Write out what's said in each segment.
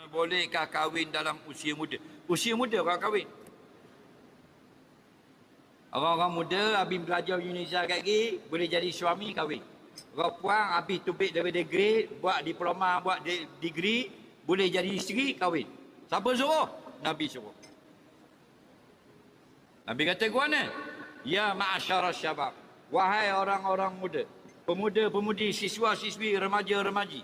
Bolehkah kahwin dalam usia muda? Usia muda orang kahwin. Orang-orang muda habis belajar Indonesia kat lagi, boleh jadi suami kahwin. Orang puang habis tubik daripada grade, buat diploma, buat degree, boleh jadi isteri kahwin. Siapa suruh? Nabi suruh. Nabi kata ke mana? Ya ma'asyara syabab, wahai orang-orang muda, pemuda-pemudi, siswa-siswi, remaja-remaji,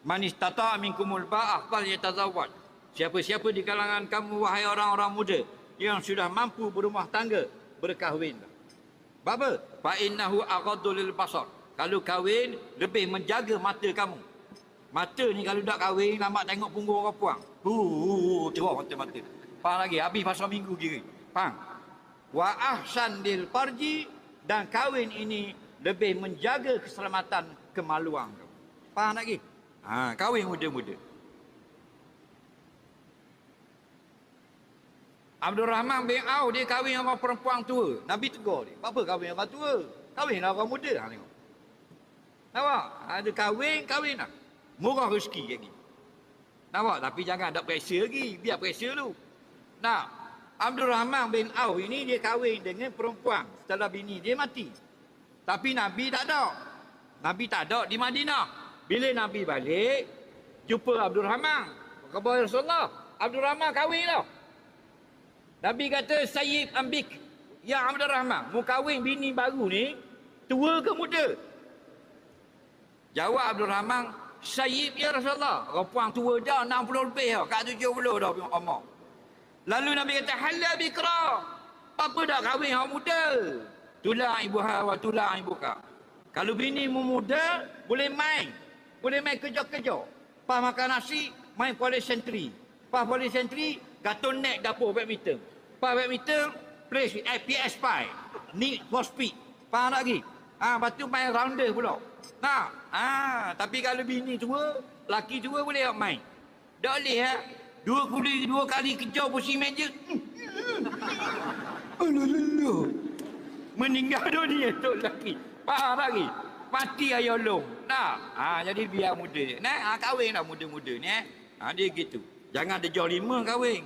man istata' minkumul ba'ah fal yatazawwaj. Siapa-siapa di kalangan kamu wahai orang-orang muda yang sudah mampu berumah tangga, berkahwinlah. Apa? Fa innahu aghaddu lil basar. Kalau kahwin lebih menjaga mata kamu. Mata ni kalau tak kahwin lambat tengok punggung orang puang. Teruk mata-mata. Faham lagi? Habis pasal minggu kira. Faham? Wa ahsan lil farji, dan kahwin ini lebih menjaga keselamatan kemaluan kamu. Faham lagi? Kahwin muda-muda. Abdul Rahman bin Auf dia kahwin dengan perempuan tua. Nabi tegur dia. Apa kahwin orang tua? Kahwinlah orang muda. Tengok. Nampak? Ada kahwin lah. Murah rezeki lagi. Nampak? Tapi jangan ada pressure lagi. Biar pressure dulu. Nah, Abdul Rahman bin Auf ini dia kahwin dengan perempuan setelah bini dia mati. Tapi Nabi tak ada. Nabi tak ada di Madinah. Bila Nabi balik, jumpa Abdul Rahman. Kata Rasulullah, Abdul Rahman kahwin lah. Nabi kata, Sayyid Ambik, ya Abdul Rahman, mu kahwin bini baru ni, tua ke muda? Jawab Abdul Rahman, Sayyid ya Rasulullah, perempuan tua dah 60 lebih dah, kat 70 dah umur. Lalu Nabi kata, Halla bikra, apa dah kahwin orang muda? Tulang ibuha wa tulang ibuka. Kalau bini mu muda, boleh main kerja-kerja. Pas makan nasi, main polisentri. Pas polisentri, gaton net dapur badminton. Pas badminton, play PS5. Need for speed. Faham lagi? Lepas tu main rounder pula. Tapi kalau bini tua, laki tua boleh tak main? Tak boleh ha? Dua kali kejar kursi meja. Meninggal dunia tu laki. Faham lagi? Mati ayah long. Jadi biar muda. Kahwin lah muda-muda ni. Dia gitu. Jangan ada jauh 5 kahwin.